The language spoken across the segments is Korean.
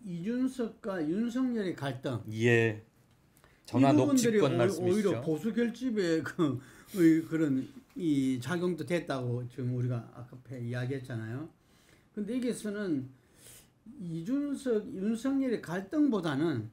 이준석과 윤석열의 갈등. 예. 전화 녹취권 말씀이시죠. 오히려 보수 결집의 그런 이 작용도 됐다고 지금 우리가 아까 이야기했잖아요. 근데 여기서는 이준석, 윤석열의 갈등보다는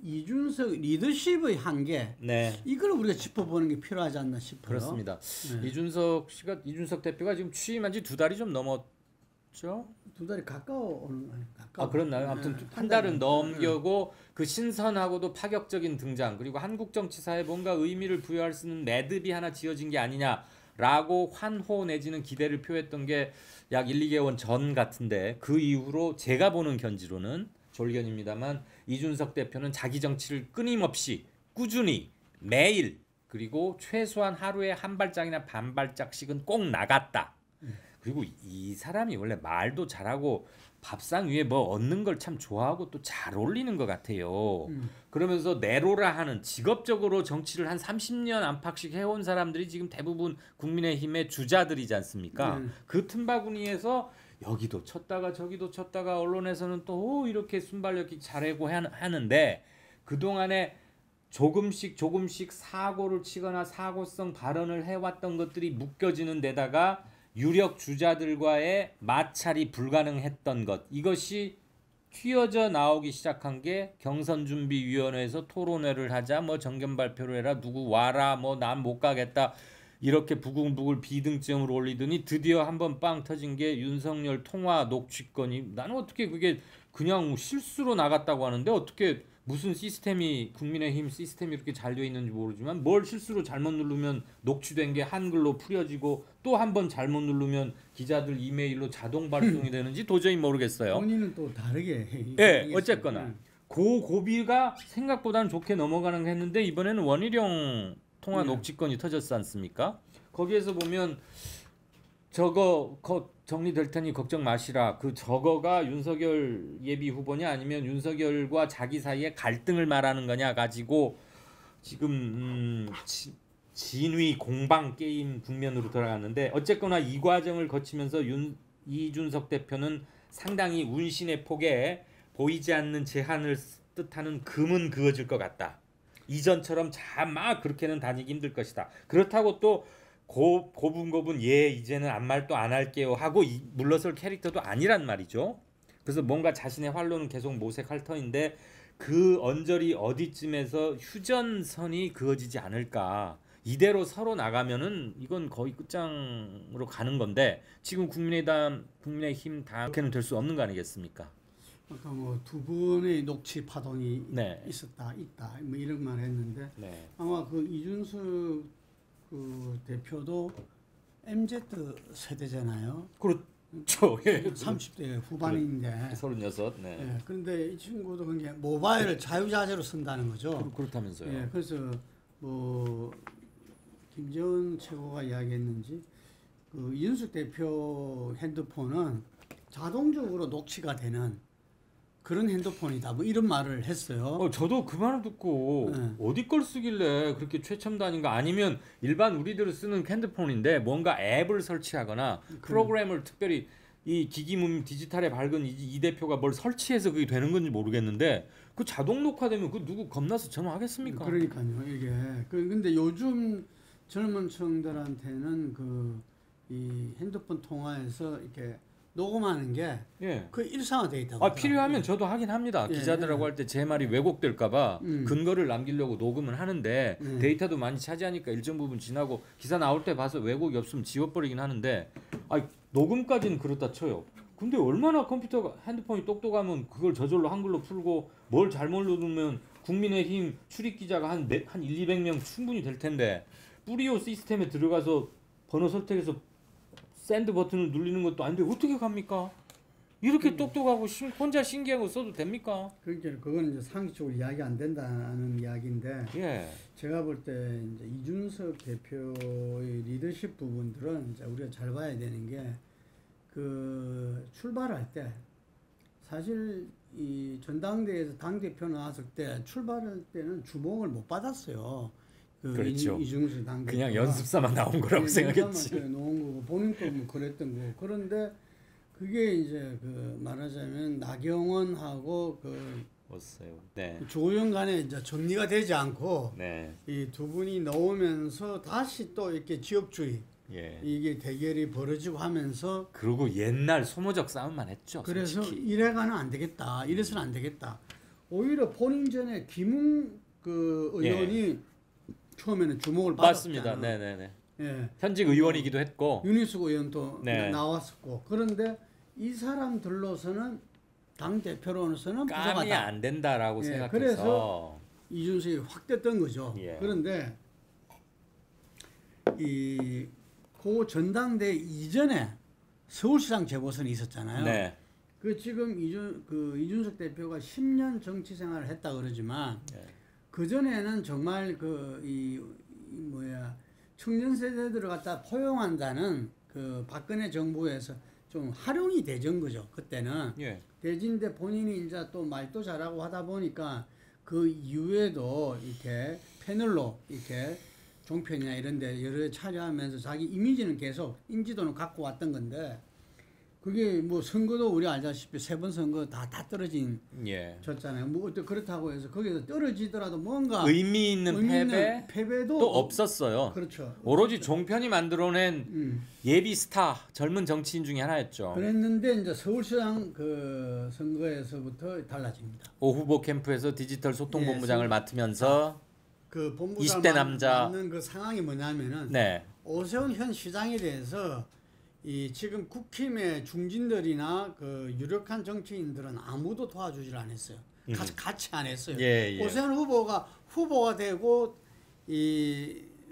이준석 리더십의 한계, 네. 이걸 우리가 짚어보는 게 필요하지 않나 싶어요. 그렇습니다. 네. 이준석 대표가 지금 취임한 지 2달이 좀 넘었죠? 2달이 가까워 오는 거예요. 가까워. 그렇나요? 아무튼 한 달은 넘겨고 그 신선하고도 파격적인 등장, 그리고 한국 정치사에 뭔가 의미를 부여할 수 있는 매듭이 하나 지어진 게 아니냐라고 환호 내지는 기대를 표했던 게 약 1, 2개월 전 같은데, 그 이후로 제가 보는 견지로는 졸견입니다만 이준석 대표는 자기 정치를 끊임없이 꾸준히 매일, 그리고 최소한 하루에 한 발짝이나 반 발짝씩은 꼭 나갔다. 그리고 이 사람이 원래 말도 잘하고 밥상 위에 뭐 얻는 걸 참 좋아하고 또 잘 어울리는 것 같아요. 그러면서 내로라 하는, 직업적으로 정치를 한 30년 안팎씩 해온 사람들이 지금 대부분 국민의힘의 주자들이지 않습니까? 그 틈바구니에서 여기도 쳤다가 저기도 쳤다가 언론에서는 또 이렇게 순발력이 잘하고 하는데, 그동안에 조금씩 사고를 치거나 사고성 발언을 해왔던 것들이 묶여지는 데다가 유력 주자들과의 마찰이 불가능했던 것, 이것이 튀어져 나오기 시작한 게 경선준비위원회에서 토론회를 하자, 뭐 정견 발표를 해라, 누구 와라, 뭐 난 못 가겠다, 이렇게 부글부글 비등점을 올리더니 드디어 한번 빵 터진 게 윤석열 통화 녹취권이, 나는 어떻게 그게 그냥 실수로 나갔다고 하는데 어떻게 무슨 시스템이, 국민의힘 시스템이 이렇게 잘 되어 있는지 모르지만 뭘 실수로 잘못 누르면 녹취된 게 한글로 풀려지고 또 한 번 잘못 누르면 기자들 이메일로 자동 발송이 되는지 도저히 모르겠어요. 본인은 또 다르게 네, 어쨌거나 고비가 생각보다는 좋게 넘어가는 게 했는데, 이번에는 원희룡 통화 녹취권이 터졌지 않습니까? 거기에서 보면 저거 정리될 테니 걱정 마시라, 그 저거가 윤석열 예비 후보냐 아니면 윤석열과 자기 사이의 갈등을 말하는 거냐 가지고 지금 진위 공방 게임 국면으로 들어갔는데, 어쨌거나 이 과정을 거치면서 이준석 대표는 상당히 운신의 폭에 보이지 않는 제한을 뜻하는 금은 그어질 것 같다. 이전처럼 막 그렇게는 다니기 힘들 것이다. 그렇다고 또 고분고분 이제는 아무 말도 안 할게요 하고 물러설 캐릭터도 아니란 말이죠. 그래서 뭔가 자신의 활로는 계속 모색할 터인데, 그 언저리 어디쯤에서 휴전선이 그어지지 않을까. 이대로 서로 나가면은 이건 거의 끝장으로 가는 건데, 지금 국민의힘 다 그렇게는 될 수 없는 거 아니겠습니까? 아까 뭐 두 분의 녹취 파동이 있다 뭐 이런 말 했는데, 아마 그 이준석 그 대표도 MZ 세대잖아요. 그렇죠. 예. 30대 후반인데 36. 네. 예, 그런데 이 친구도 그냥 모바일을 자유자재로 쓴다는 거죠. 그렇다면서요. 예, 그래서 뭐 김재원 최고가 이야기했는지 그 이준석 대표 핸드폰은 자동적으로 녹취가 되는 그런 핸드폰이다, 뭐 이런 말을 했어요. 저도 그 말을 듣고 어디 걸 쓰길래 그렇게 최첨단인가, 아니면 일반 우리들이 쓰는 핸드폰인데 뭔가 앱을 설치하거나 프로그램을 특별히 이 기기문 디지털에 밝은 이 대표가 뭘 설치해서 그게 되는 건지 모르겠는데, 그 자동 녹화되면 그 누구 겁나서 전화하겠습니까? 그러니까요. 이게 근데 요즘 젊은 층들한테는 이 핸드폰 통화에서 이렇게 녹음하는 게 그 일상화돼 있다고. 필요하면 저도 하긴 합니다. 기자들하고 할 때 제 말이 왜곡될까봐 근거를 남기려고 녹음을 하는데, 데이터도 많이 차지하니까 일정 부분 지나고 기사 나올 때 봐서 왜곡이 없으면 지워버리긴 하는데, 녹음까지는 그렇다 쳐요. 근데 얼마나 핸드폰이 똑똑하면 그걸 저절로 한글로 풀고, 뭘 잘못 누르면 국민의힘 출입 기자가 한 100-200명 충분히 될 텐데, 뿌리오 시스템에 들어가서 번호 선택해서 샌드 버튼을 누르는 것도 아닌데 어떻게 갑니까? 이렇게 똑똑하고 혼자 신기한 거 써도 됩니까? 그러니까 그거는 이제 상식적으로 이야기 안 된다는 이야기인데, 제가 볼 때 이제 이준석 대표의 리더십 부분들은 이제 우리가 잘 봐야 되는 게, 그 출발할 때 사실 이 전당대회에서 당 대표 나왔을 때 출발할 때는 주목을 못 받았어요. 그렇죠. 이준석 당 대표 그냥 연습사만 나온 거라고 생각했지. 놓은 거고 본인도 뭐 그랬던 거고. 그런데 그게 이제 그 말하자면 나경원하고 그 네. 조영 간에 이제 정리가 되지 않고 네. 이 두 분이 나오면서 다시 또 이렇게 지역주의 예. 이게 대결이 벌어지고 하면서 그리고 옛날 소모적 싸움만 했죠. 그래서 솔직히. 이래가는 안 되겠다. 이래서는 안 되겠다. 오히려 본인 전에 김웅 그 의원이 처음에는 주목을 맞습니다. 받았잖아요. 네네네. 예. 현직 의원이기도 했고 윤희숙 의원도 네. 나왔었고 그런데 이 사람들로서는 당 대표로서는 깜이 부족하다. 안 된다라고 예, 생각해서 그래서 이준석이 확 됐던 거죠. 예. 그런데 그 전당대 이전에 서울시장 재보선이 있었잖아요. 네. 그 지금 이준석 대표가 10년 정치 생활을 했다 그러지만 예. 그 전에는 정말 청년 세대들을 갖다 포용한다는 그 박근혜 정부에서 좀 활용이 되전 거죠. 그때는 예. 대진데 본인이 이제 또 말도 잘하고 하다 보니까 그 이후에도 이렇게 패널로 이렇게 종편이나 이런데 여러 차려하면서 자기 이미지는 계속 인지도는 갖고 왔던 건데 그게 뭐 선거도 우리 알다시피 3번 선거 다 떨어진 예. 졌잖아요. 뭐 그렇다고 해서 거기서 떨어지더라도 뭔가 의미 있는 패배도 또 없었어요. 그렇죠. 오로지 종편이 만들어낸 예비 스타 젊은 정치인 중에 하나였죠. 그랬는데 이제 서울시장 그 선거에서부터 달라집니다. 오 후보 캠프에서 디지털 소통본부장을 맡으면서 그 본부장 20대 남자 맞는 그 상황이 뭐냐면은 네. 오세훈 현 시장에 대해서 이 지금 국힘의 중진들이나 그 유력한 정치인들은 아무도 도와주질 않았어요. 같이 안 했어요. 예. 오세훈 후보가 되고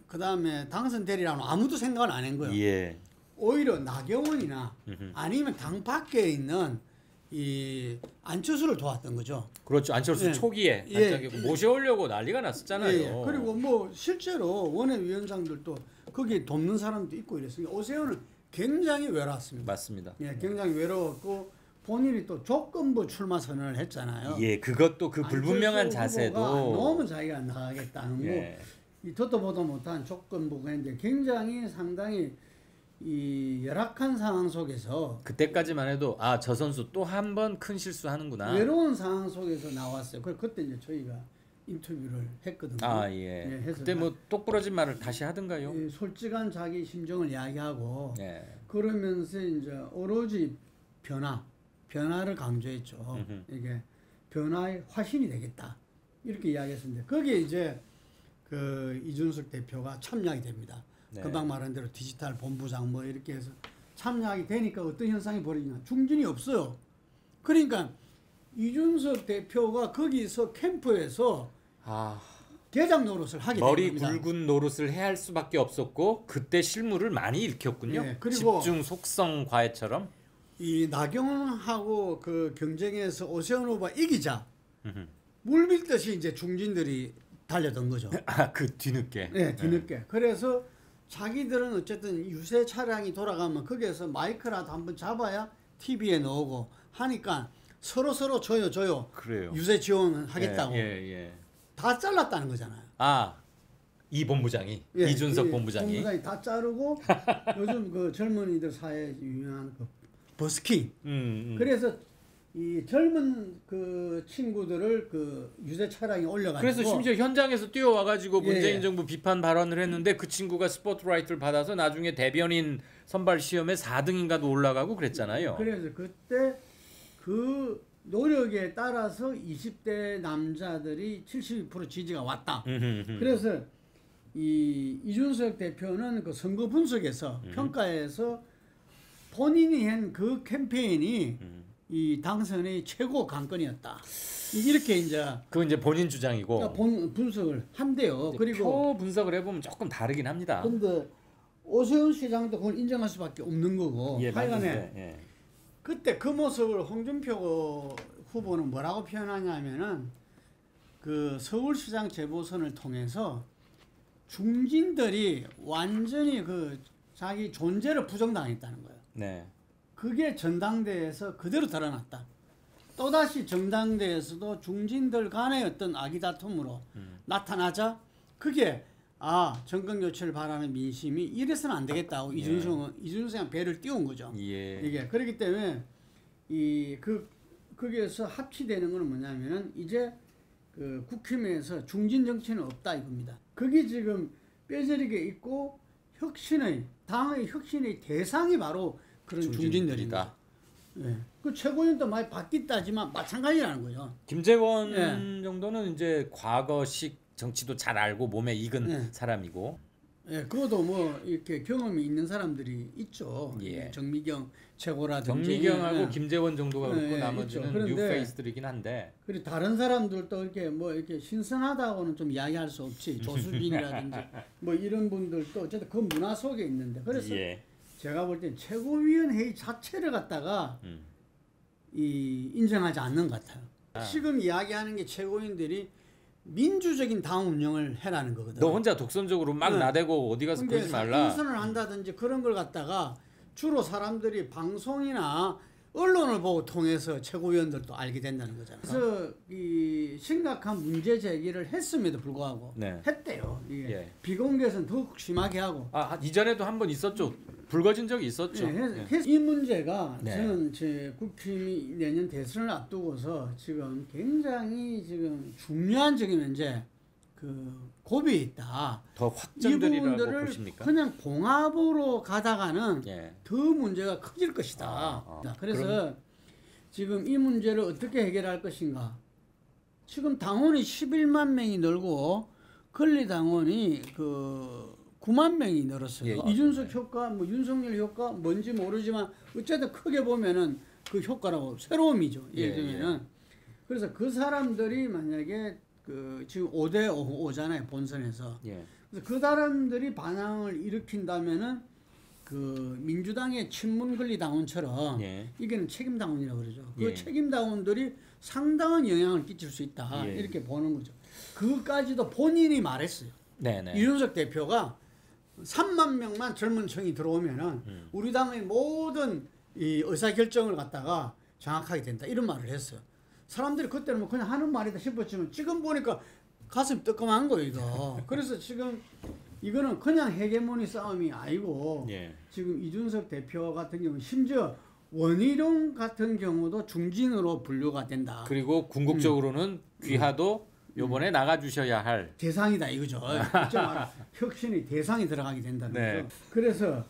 그다음에 당선되리라는 아무도 생각을 안 한 거예요. 예. 오히려 나경원이나 아니면 당 밖에 있는 이 안철수를 도왔던 거죠. 그렇죠. 안철수 초기에 모셔오려고 난리가 났었잖아요. 그리고 뭐 실제로 원외위원장들도 거기 돕는 사람도 있고 이랬으니까 오세훈은 굉장히 외로웠습니다. 맞습니다. 예, 굉장히 외로웠고 본인이 또 조건부 출마 선언을 했잖아요. 예, 그것도 그 불분명한 자세도 너무 자기가 나가겠다는 이 듣도 보도 못한 조건부가 이제 굉장히 상당히 이 열악한 상황 속에서 그때까지만 해도 저 선수 또 한 번 큰 실수하는구나. 외로운 상황 속에서 나왔어요. 그때 이제 저희가 인터뷰를 했거든요. 예. 그때 뭐 똑부러진 말을 다시 하던가요? 예, 솔직한 자기 심정을 이야기하고 예. 그러면서 이제 오로지 변화를 강조했죠. 이게 변화의 화신이 되겠다 이렇게 이야기했었는데 거기에 이제 그 이준석 대표가 참여하게 됩니다. 네. 금방 말한 대로 디지털 본부장 뭐 이렇게 해서 참여하게 되니까 어떤 현상이 벌어지냐 중진이 없어요. 그러니까 이준석 대표가 거기서 캠프에서 대장 노릇을 하게 머리 됩니다. 굵은 노릇을 해야 할 수밖에 없었고 그때 실무를 많이 일으켰군요. 네, 그리고 집중 속성 과외처럼. 이 나경원하고 그 경쟁에서 오세훈 후보가 이기자 물밀듯이 이제 중진들이 달려든 거죠. 그 뒤늦게. 네, 뒤늦게. 그래서 자기들은 어쨌든 유세 차량이 돌아가면 거기에서 마이크라도 한번 잡아야 TV에 나오고 하니까 서로 줘요. 그래요. 유세 지원하겠다고. 예. 다 잘랐다는 거잖아요. 이 본부장이 이준석 본부장이 다 자르고 요즘 그 젊은이들 사이에 유명한 그 버스킹. 그래서 이 젊은 그 친구들을 그 유세 차량에 올려가지고 그래서 심지어 현장에서 뛰어와가지고 문재인 정부 비판 발언을 했는데 그 친구가 스포트라이트를 받아서 나중에 대변인 선발 시험에 4등인가도 올라가고 그랬잖아요. 그래서 그때 그 노력에 따라서 20대 남자들이 72% 지지가 왔다. 그래서 이준석 대표는 그 선거 분석에서 평가에서 본인이 한 그 캠페인이 이 당선의 최고 관건이었다. 이렇게 이제 그건 이제 본인 주장이고 그러니까 분석을 한대요. 그리고 표 분석을 해보면 조금 다르긴 합니다. 근데 오세훈 시장도 그걸 인정할 수밖에 없는 거고. 하여간에 그때 그 모습을 홍준표 후보는 뭐라고 표현하냐면은 그 서울시장 재보선을 통해서 중진들이 완전히 그 자기 존재를 부정당했다는 거예요. 네. 그게 전당대회에서 그대로 드러났다. 또다시 정당대회에서도 중진들 간의 어떤 아기다툼으로 나타나자 그게 정권 교체를 바라는 민심이 이래서는 안 되겠다고 이준석이 배를 띄운 거죠. 이게 그렇기 때문에 거기에서 합치되는 거는 뭐냐면은 이제 그 국힘에서 중진 정치는 없다 이겁니다. 그게 지금 뼈저리게 있고 당의 혁신의 대상이 바로 그런 중진들이다. 예. 그 최고위원도 많이 바뀌었다지만 마찬가지라는 거죠. 김재원 정도는 이제 과거식 정치도 잘 알고 몸에 익은 사람이고. 예, 그것도 뭐 이렇게 경험이 있는 사람들이 있죠. 정미경 최고라든지. 정미경하고 김재원 정도가 그렇고 나머지는 뉴페이스들이긴 한데. 그리고 다른 사람들도 이렇게 신선하다고는 좀 이야기할 수 없지. 조수빈이라든지 뭐 이런 분들도 어쨌든 그 문화 속에 있는데. 그래서 제가 볼 때 최고위원회의 자체를 갖다가 인정하지 않는 것 같아요. 지금 이야기하는 게 최고위원들이 민주적인 당 운영을 해라는 거거든. 너 혼자 독선적으로 막 나대고 어디 가서 그러지 말라. 인선을 한다든지 그런 걸 갖다가 주로 사람들이 방송이나 언론을 보고 통해서 최고위원들도 알게 된다는 거잖아요. 그래서 이 심각한 문제 제기를 했음에도 불구하고 했대요. 이게 비공개에서는 더욱 심하게 하고. 이전에도 한 번 있었죠. 불거진 적이 있었죠. 이 문제가 저는 제 국힘이 내년 대선을 앞두고서 지금 굉장히 지금 중요한 적이면 이제 그 고비에 있다. 더 확정되리라고 보십니까? 그냥 봉합으로 가다가는 더 문제가 커질 것이다. 그래서 지금 이 문제를 어떻게 해결할 것인가? 지금 당원이 11만 명이 늘고 권리당원이 9만 명이 늘었어요. 이준석 효과, 뭐 윤석열 효과 뭔지 모르지만 어쨌든 크게 보면은 그 효과라고 새로움이죠. 예를 들면은 그래서 그 사람들이 만약에 지금 5대 5잖아요 본선에서. 그래서 그 사람들이 반항을 일으킨다면은 그 민주당의 친문 권리당원처럼 이게는 책임당원이라고 그러죠. 그 책임당원들이 상당한 영향을 끼칠 수 있다 이렇게 보는 거죠. 그까지도 본인이 말했어요. 이준석 대표가 3만 명만 젊은 층이 들어오면은 우리 당의 모든 이 의사결정을 갖다가 장악하게 된다 이런 말을 했어요. 사람들이 그때는 뭐 그냥 하는 말이다 싶었지만 지금 보니까 가슴 뜨끔한 거예요 이거. 그래서 지금 이거는 그냥 헤게모니 싸움이 아니고 지금 이준석 대표 같은 경우 심지어 원희룡 같은 경우도 중진으로 분류가 된다. 그리고 궁극적으로는 귀하도 요번에 나가주셔야 할 대상이다 이거죠. 혁신의 대상이 들어가게 된다는 거죠. 그래서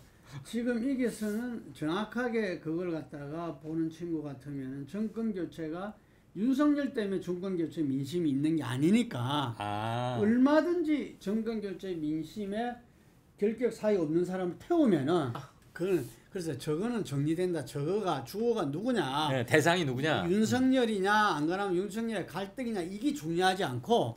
지금 여기서는 정확하게 그걸 갖다가 보는 친구 같으면 정권 교체가 윤석열 때문에 정권 교체 민심이 있는 게 아니니까 얼마든지 정권 교체 민심에 결격 사이 없는 사람을 태우면은 그래서 저거는 정리된다. 주어가 누구냐? 대상이 누구냐? 윤석열이냐 안 그러면 윤석열의 갈등이냐 이게 중요하지 않고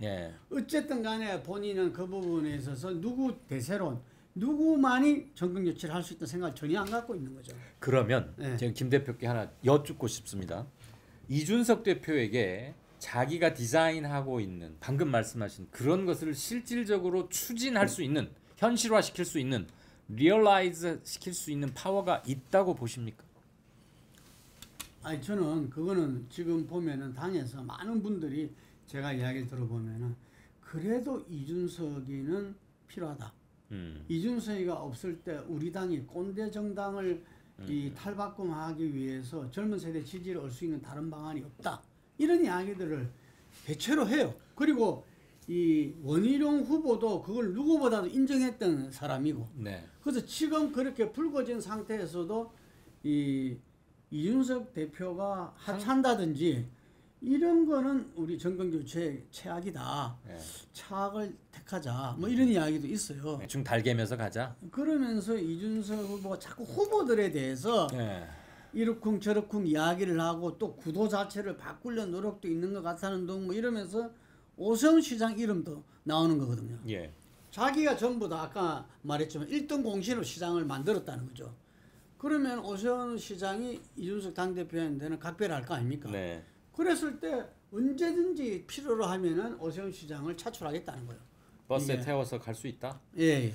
어쨌든 간에 본인은 그 부분에 있어서 누구 대세론 누구만이 정권 교체를 할 수 있다는 생각을 전혀 안 갖고 있는 거죠. 그러면 제가 김 대표께 하나 여쭙고 싶습니다. 이준석 대표에게 자기가 디자인하고 있는 방금 말씀하신 그런 것을 실질적으로 추진할 수 있는 현실화시킬 수 있는 리얼라이즈 시킬 수 있는 파워가 있다고 보십니까? 저는 그거는 지금 보면은 당에서 많은 분들이 제가 이야기를 들어보면은 그래도 이준석이는 필요하다. 이준석이가 없을 때 우리 당이 꼰대 정당을 탈바꿈하기 위해서 젊은 세대 지지를 얻을 수 있는 다른 방안이 없다. 이런 이야기들을 대체로 해요. 그리고 이 원희룡 후보도 그걸 누구보다도 인정했던 사람이고. 그래서 지금 그렇게 불거진 상태에서도 이준석 대표가 하차한다든지 이런 거는 우리 정권 교체 최악이다. 차악을 택하자. 뭐 이런 이야기도 있어요. 대충 달개면서 가자. 그러면서 이준석 후보가 자꾸 후보들에 대해서 이러쿵 저러쿵 이야기를 하고 또 구도 자체를 바꾸려 노력도 있는 것 같다는 등 뭐 이러면서 오세훈 시장 이름도 나오는 거거든요. 자기가 전부 다 아까 말했지만 1등 공신으로 시장을 만들었다는 거죠. 그러면 오세훈 시장이 이준석 당대표한테는 각별할 거 아닙니까? 그랬을 때 언제든지 필요로 하면은 오세훈 시장을 차출하겠다는 거예요. 버스에 태워서 갈 수 있다? 그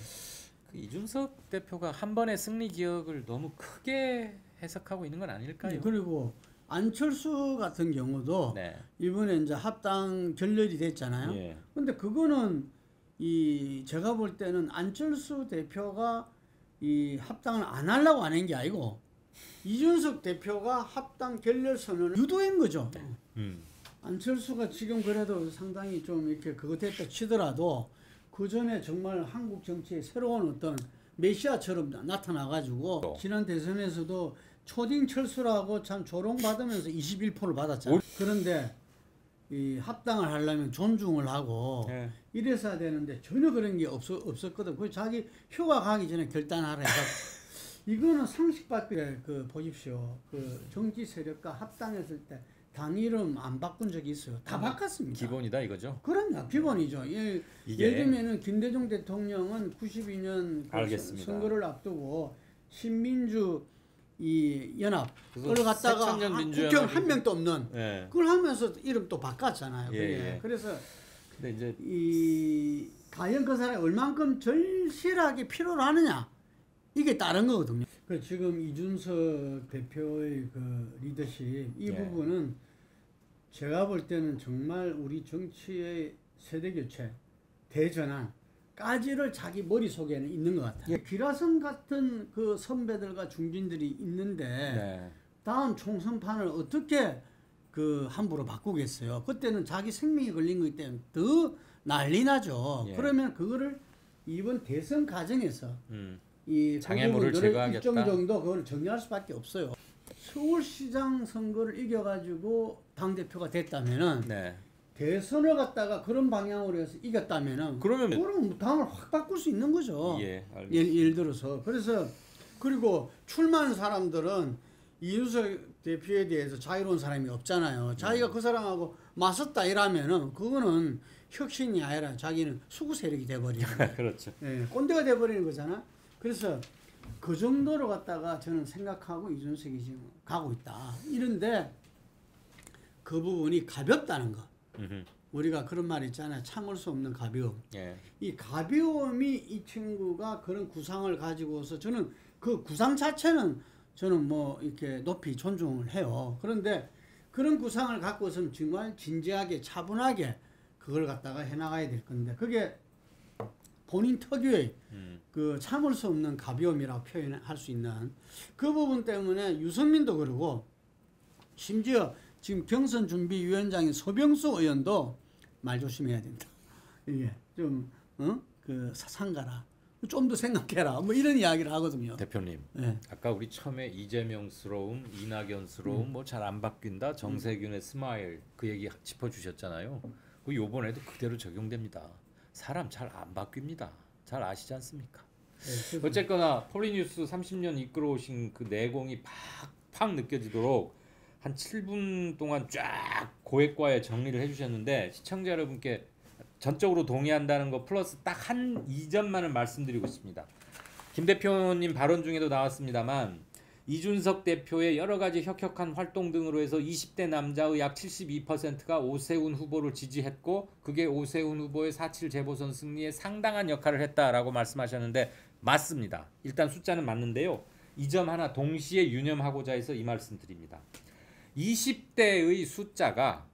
이준석 대표가 한 번의 승리 기억을 너무 크게 해석하고 있는 건 아닐까요? 그리고 안철수 같은 경우도 이번에 이제 합당 결렬이 됐잖아요. 근데 그거는 제가 볼 때는 안철수 대표가 이 합당을 안 하려고 하는 게 아니고 이준석 대표가 합당 결렬 선언을 유도한 거죠. 안철수가 지금 그래도 상당히 좀 이렇게 그것 했다 치더라도 그 전에 정말 한국 정치의 새로운 어떤 메시아처럼 나타나가지고 지난 대선에서도 초딩 철수라고 참 조롱받으면서 21%를 받았잖아요. 그런데 이 합당을 하려면 존중을 하고 이래서야 되는데 전혀 그런 게 없었거든. 그 자기 휴가 가기 전에 결단하라 해서 이거는 상식 밖에 그 보십시오. 그 정치 세력과 합당했을 때 당 이름 안 바꾼 적이 있어요. 다 바꿨습니다. 기본이다 이거죠? 그럼요. 기본이죠. 예를 들면은 김대중 대통령은 92년 그 선거를 앞두고 신민주 이 연합 그걸 갖다가 국회의원 한 명도 없는 그걸 하면서 이름 또 바꿨잖아요. 그래서 근데 이제 이 과연 그 사람이 얼만큼 절실하게 필요로 하느냐 이게 다른 거거든요. 그 지금 이준석 대표의 그 리더십 이 부분은 제가 볼 때는 정말 우리 정치의 세대 교체, 대전환까지를 자기 머릿속에는 있는 것 같아요. 기라성 같은 그 선배들과 중진들이 있는데 다음 총선판을 어떻게 그 함부로 바꾸겠어요. 그때는 자기 생명이 걸린 거기 때문에 더 난리 나죠. 그러면 그거를 이번 대선 과정에서 이 장애물을 제거하겠다. 일정 정도 그걸 정리할 수밖에 없어요. 서울시장 선거를 이겨가지고 당대표가 됐다면은 대선을 갖다가 그런 방향으로 해서 이겼다면은 그럼 당을 확 바꿀 수 있는 거죠. 예를 들어서 그래서 그리고 출마한 사람들은 이준석 대표에 대해서 자유로운 사람이 없잖아요. 자기가 그 사람하고 맞섰다 이러면은 그거는 혁신이 아니라 자기는 수구 세력이 돼버리는 거예요. 그렇죠. 꼰대가 돼버리는 거잖아. 그래서 그 정도로 갖다가 저는 생각하고 이준석이 지금 가고 있다. 이런데 그 부분이 가볍다는 거. 우리가 그런 말 있잖아요. 참을 수 없는 가벼움. 이 가벼움이 이 친구가 그런 구상을 가지고서 저는 그 구상 자체는 저는 뭐 이렇게 높이 존중을 해요. 그런데 그런 구상을 갖고서는 정말 진지하게 차분하게 그걸 갖다가 해나가야 될 건데 그게 본인 특유의 그 참을 수 없는 가벼움이라고 표현할 수 있는 그 부분 때문에 유승민도 그러고 심지어 지금 경선준비위원장인 서병수 의원도 말 조심해야 된다. 이게 좀 그 상가라. 좀 더 생각해라. 뭐 이런 이야기를 하거든요. 대표님, 아까 우리 처음에 이재명스러움, 이낙연스러움 뭐 잘 안 바뀐다. 정세균의 스마일 그 얘기 짚어주셨잖아요. 그 요번에도 그대로 적용됩니다. 사람 잘 안 바뀝니다. 잘 아시지 않습니까? 어쨌거나 포리뉴스 30년 이끌어오신 그 내공이 팍팍 느껴지도록 한 7분 동안 쫙 고액과에 정리를 해주셨는데 시청자 여러분께 전적으로 동의한다는 거 플러스 딱 한 2점만을 말씀드리고 싶습니다. 김 대표님 발언 중에도 나왔습니다만 이준석 대표의 여러 가지 혁혁한 활동 등으로 해서 20대 남자의 약 72%가 오세훈 후보를 지지했고 그게 오세훈 후보의 4.7 재보선 승리에 상당한 역할을 했다라고 말씀하셨는데 맞습니다. 일단 숫자는 맞는데요. 이 점 하나 동시에 유념하고자 해서 이 말씀 드립니다. 20대의 숫자가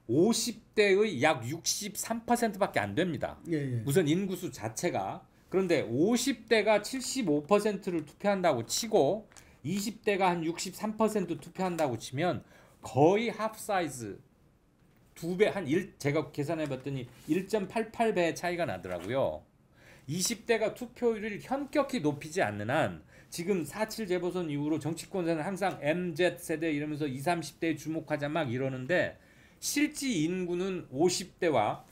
50대의 약 63%밖에 안 됩니다. 우선 인구수 자체가. 그런데 50대가 75%를 투표한다고 치고 20대가 한 63% 투표한다고 치면 거의 합사이즈 2배 제가 계산해봤더니 1.88배 차이가 나더라고요. 20대가 투표율을 현격히 높이지 않는 한 지금 4.7 재보선 이후로 정치권에서는 항상 MZ세대 이러면서 20, 30대에 주목하자 막 이러는데 실제 인구는 50대와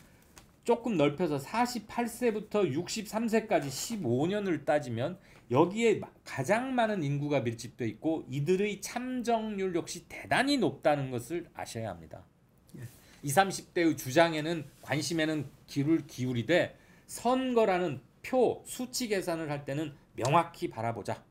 조금 넓혀서 48세부터 63세까지 15년을 따지면 여기에 가장 많은 인구가 밀집돼 있고 이들의 참정률 역시 대단히 높다는 것을 아셔야 합니다. 20, 30대의 주장에는 관심에는 귀를 기울이되 선거라는 표 수치 계산을 할 때는 명확히 바라보자.